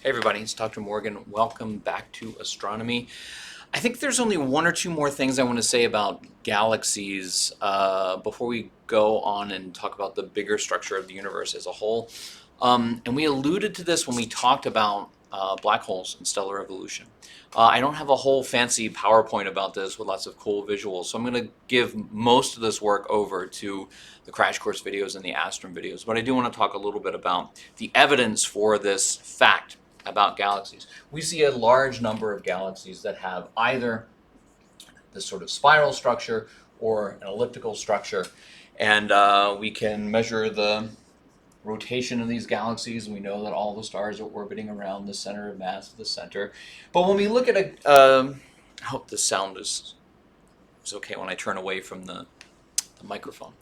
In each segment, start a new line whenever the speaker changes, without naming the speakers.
Hey everybody, it's Dr. Morgan. Welcome back to astronomy. I think there's only one or two more things I want to say about galaxies before we go on and talk about the bigger structure of the universe as a whole. And we alluded to this when we talked about black holes and stellar evolution. I don't have a whole fancy PowerPoint about this with lots of cool visuals, so I'm going to give most of this work over to the crash course videos and the Astrum videos. But I do want to talk a little bit about the evidence for this fact about galaxies. We see a large number of galaxies that have either this sort of spiral structure or an elliptical structure, and we can measure the rotation of these galaxies, and we know that all the stars are orbiting around the center of mass of the center. But when we look at I hope the sound is okay when I turn away from the microphone.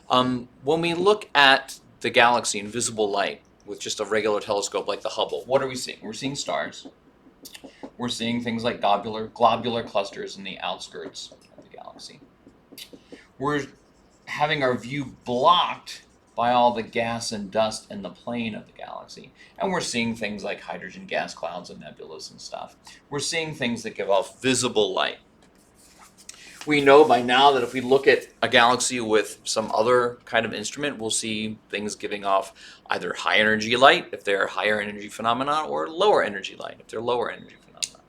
When we look at the galaxy in visible light with just a regular telescope like the Hubble, what are we seeing? We're seeing stars. We're seeing things like globular clusters in the outskirts of the galaxy. We're having our view blocked by all the gas and dust in the plane of the galaxy. And we're seeing things like hydrogen gas clouds and nebulas and stuff. We're seeing things that give off visible light. We know by now that if we look at a galaxy with some other kind of instrument, we'll see things giving off either high energy light, if they're higher energy phenomena, or lower energy light, if they're lower energy phenomena.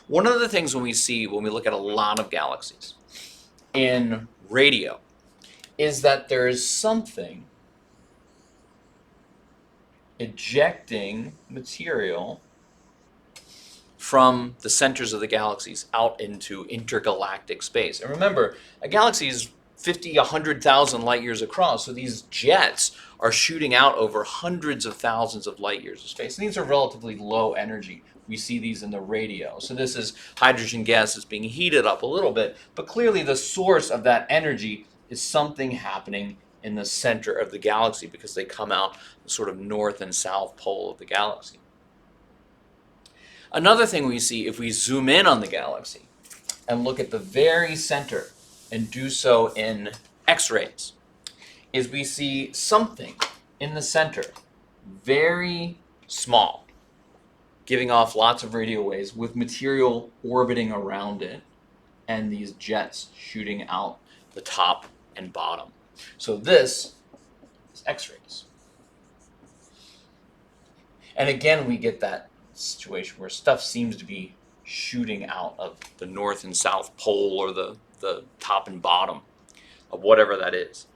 One of the things when we look at a lot of galaxies in radio is that there is something ejecting material from the centers of the galaxies out into intergalactic space. And remember, a galaxy is 50, 100,000 light years across, so these jets are shooting out over hundreds of thousands of light years of space. And these are relatively low energy. We see these in the radio. So this is hydrogen gas that's being heated up a little bit, but clearly the source of that energy is something happening in the center of the galaxy because they come out the sort of north and south pole of the galaxy. Another thing we see if we zoom in on the galaxy and look at the very center and do so in X-rays is we see something in the center very small, giving off lots of radio waves with material orbiting around it and these jets shooting out the top and bottom. So this is X-rays. And again, we get that situation where stuff seems to be shooting out of the north and south pole or the top and bottom of whatever that is.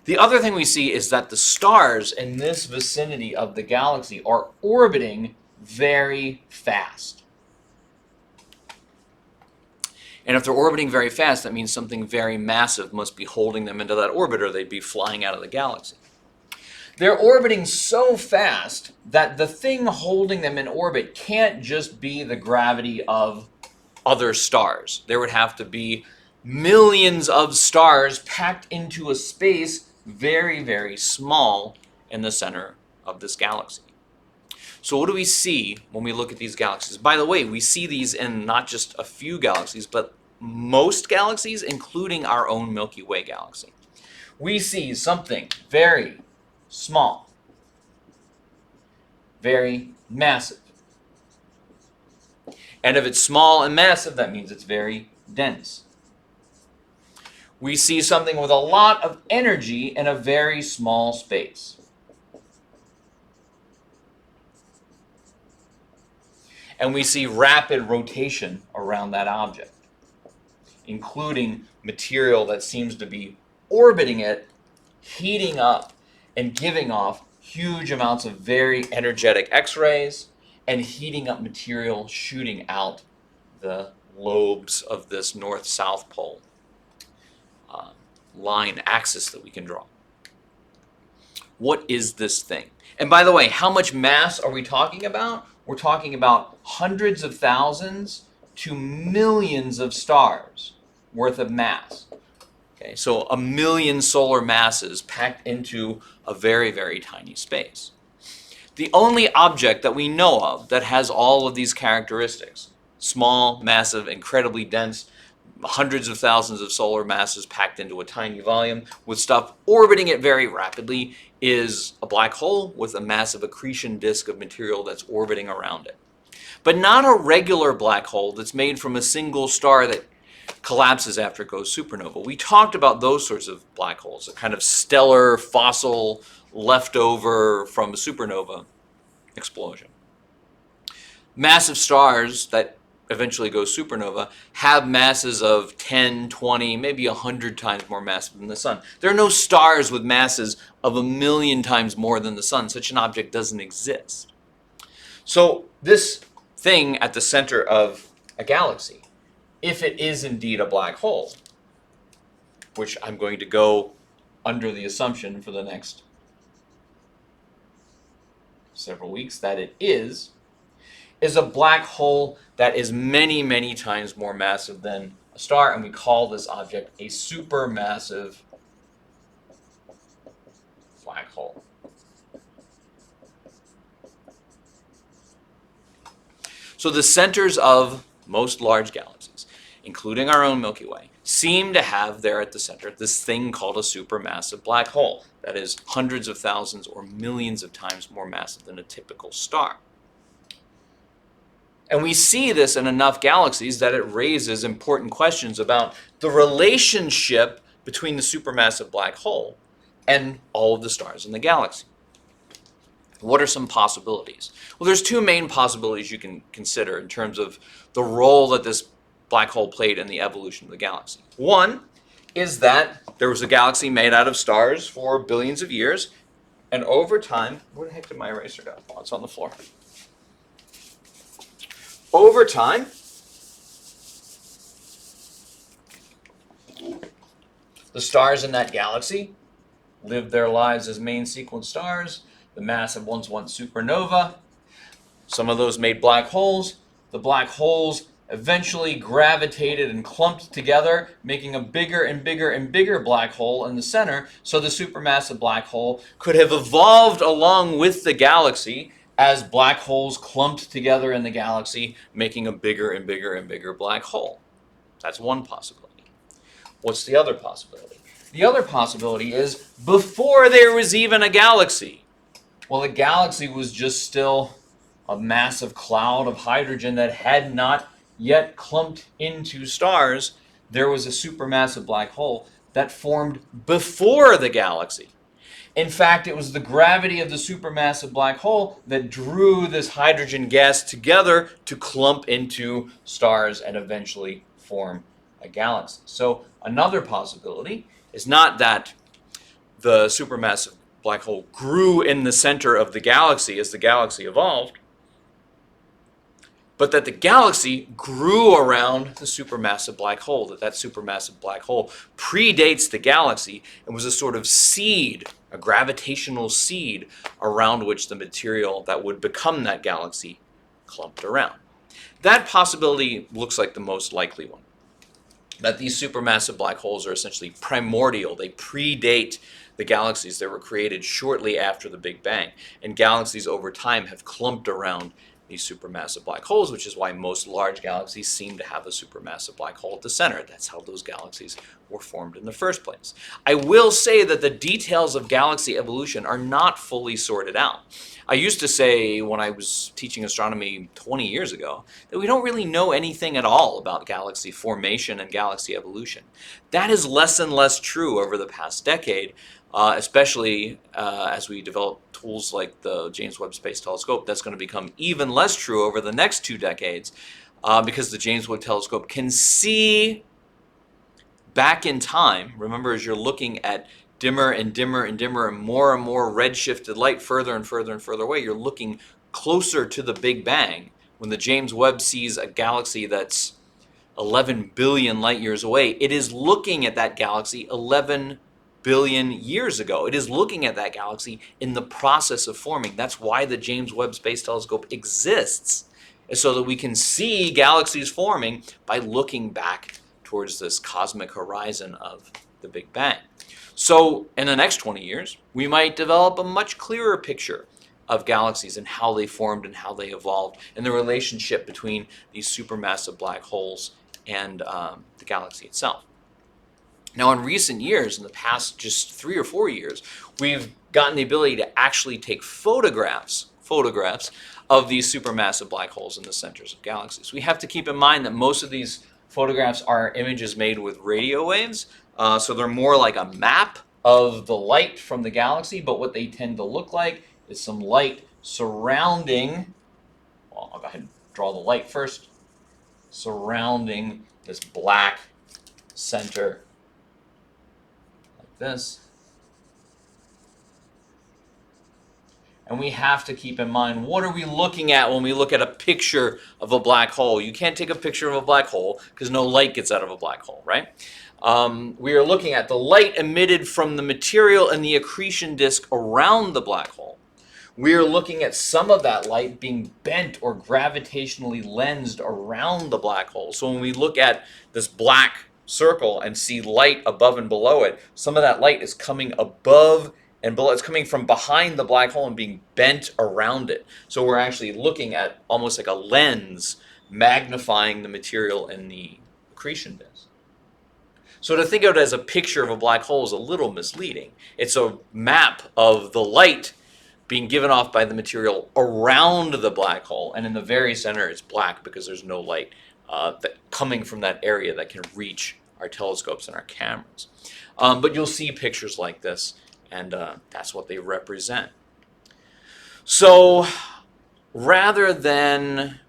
The other thing we see is that the stars in this vicinity of the galaxy are orbiting very fast. And if they're orbiting very fast, that means something very massive must be holding them into that orbit, or they'd be flying out of the galaxy. They're orbiting so fast that the thing holding them in orbit can't just be the gravity of other stars. There would have to be millions of stars packed into a space very, very small in the center of this galaxy. So what do we see when we look at these galaxies? By the way, we see these in not just a few galaxies, but most galaxies, including our own Milky Way galaxy. We see something very small, very massive. And if it's small and massive, that means it's very dense. We see something with a lot of energy in a very small space. And we see rapid rotation around that object, including material that seems to be orbiting it, heating up, and giving off huge amounts of very energetic X-rays and heating up material shooting out the lobes of this north-south pole line axis that we can draw. What is this thing? And by the way, how much mass are we talking about? We're talking about hundreds of thousands to millions of stars worth of mass. Okay, so 1 million solar masses packed into a very, very tiny space. The only object that we know of that has all of these characteristics, small, massive, incredibly dense, hundreds of thousands of solar masses packed into a tiny volume with stuff orbiting it very rapidly, is a black hole with a massive accretion disk of material that's orbiting around it. But not a regular black hole that's made from a single star that collapses after it goes supernova. We talked about those sorts of black holes, a kind of stellar fossil leftover from a supernova explosion. Massive stars that eventually go supernova have masses of 10, 20, maybe 100 times more massive than the sun. There are no stars with masses of 1,000,000 times more than the sun. Such an object doesn't exist. So this thing at the center of a galaxy, if it is indeed a black hole, which I'm going to go under the assumption for the next several weeks that it is a black hole that is many, many times more massive than a star, and we call this object a supermassive black hole. So the centers of most large galaxies, including our own Milky Way, seem to have there at the center this thing called a supermassive black hole that is hundreds of thousands or millions of times more massive than a typical star. And we see this in enough galaxies that it raises important questions about the relationship between the supermassive black hole and all of the stars in the galaxy. What are some possibilities? Well, there's two main possibilities you can consider in terms of the role that this black hole played in the evolution of the galaxy. One is that there was a galaxy made out of stars for billions of years, and over time, where the heck did my eraser go? Oh, it's on the floor. Over time, the stars in that galaxy lived their lives as main sequence stars. The massive ones went supernova. Some of those made black holes. The black holes eventually gravitated and clumped together, making a bigger and bigger and bigger black hole in the center, so the supermassive black hole could have evolved along with the galaxy as black holes clumped together in the galaxy, making a bigger and bigger and bigger black hole. That's one possibility. What's the other possibility? The other possibility is before there was even a galaxy. Well, the galaxy was just still a massive cloud of hydrogen that had not yet clumped into stars. There was a supermassive black hole that formed before the galaxy. In fact, it was the gravity of the supermassive black hole that drew this hydrogen gas together to clump into stars and eventually form a galaxy. So another possibility is not that the supermassive black hole grew in the center of the galaxy as the galaxy evolved, but that the galaxy grew around the supermassive black hole, that supermassive black hole predates the galaxy and was a sort of seed, a gravitational seed around which the material that would become that galaxy clumped around. That possibility looks like the most likely one, that these supermassive black holes are essentially primordial. They predate the galaxies that were created shortly after the Big Bang, and galaxies over time have clumped around these supermassive black holes, which is why most large galaxies seem to have a supermassive black hole at the center. That's how those galaxies were formed in the first place. I will say that the details of galaxy evolution are not fully sorted out. I used to say when I was teaching astronomy 20 years ago that we don't really know anything at all about galaxy formation and galaxy evolution. That is less and less true over the past decade, especially as we develop tools like the James Webb Space Telescope. That's going to become even less true over the next 2 decades because the James Webb Telescope can see back in time. Remember, as you're looking at dimmer and dimmer and dimmer and more redshifted light further and further and further away, you're looking closer to the Big Bang. When the James Webb sees a galaxy that's 11 billion light years away, it is looking at that galaxy 11 billion years ago. It is looking at that galaxy in the process of forming. That's why the James Webb Space Telescope exists, is so that we can see galaxies forming by looking back towards this cosmic horizon of the Big Bang. So in the next 20 years, we might develop a much clearer picture of galaxies and how they formed and how they evolved and the relationship between these supermassive black holes and the galaxy itself. Now, in recent years, in the past just 3 or 4 years, we've gotten the ability to actually take photographs of these supermassive black holes in the centers of galaxies. We have to keep in mind that most of these photographs are images made with radio waves, so they're more like a map of the light from the galaxy, but what they tend to look like is some light surrounding, well, I'll go ahead and draw the light first, surrounding this black center like this. And we have to keep in mind, what are we looking at when we look at a picture of a black hole? You can't take a picture of a black hole because no light gets out of a black hole, right? We are looking at the light emitted from the material in the accretion disk around the black hole. We are looking at some of that light being bent or gravitationally lensed around the black hole. So when we look at this black circle and see light above and below it, some of that light is coming above and below. It's coming from behind the black hole and being bent around it. So we're actually looking at almost like a lens magnifying the material in the accretion disk. So to think of it as a picture of a black hole is a little misleading. It's a map of the light being given off by the material around the black hole, and in the very center it's black because there's no light coming from that area that can reach our telescopes and our cameras. But you'll see pictures like this, and that's what they represent. So rather than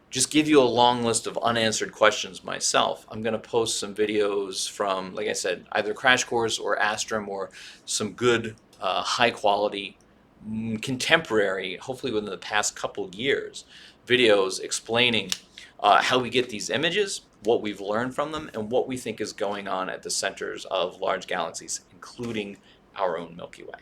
just give you a long list of unanswered questions myself, I'm going to post some videos from, like I said, either Crash Course or Astrum, or some good high quality contemporary, hopefully within the past couple years, videos explaining how we get these images, what we've learned from them, and what we think is going on at the centers of large galaxies, including our own Milky Way.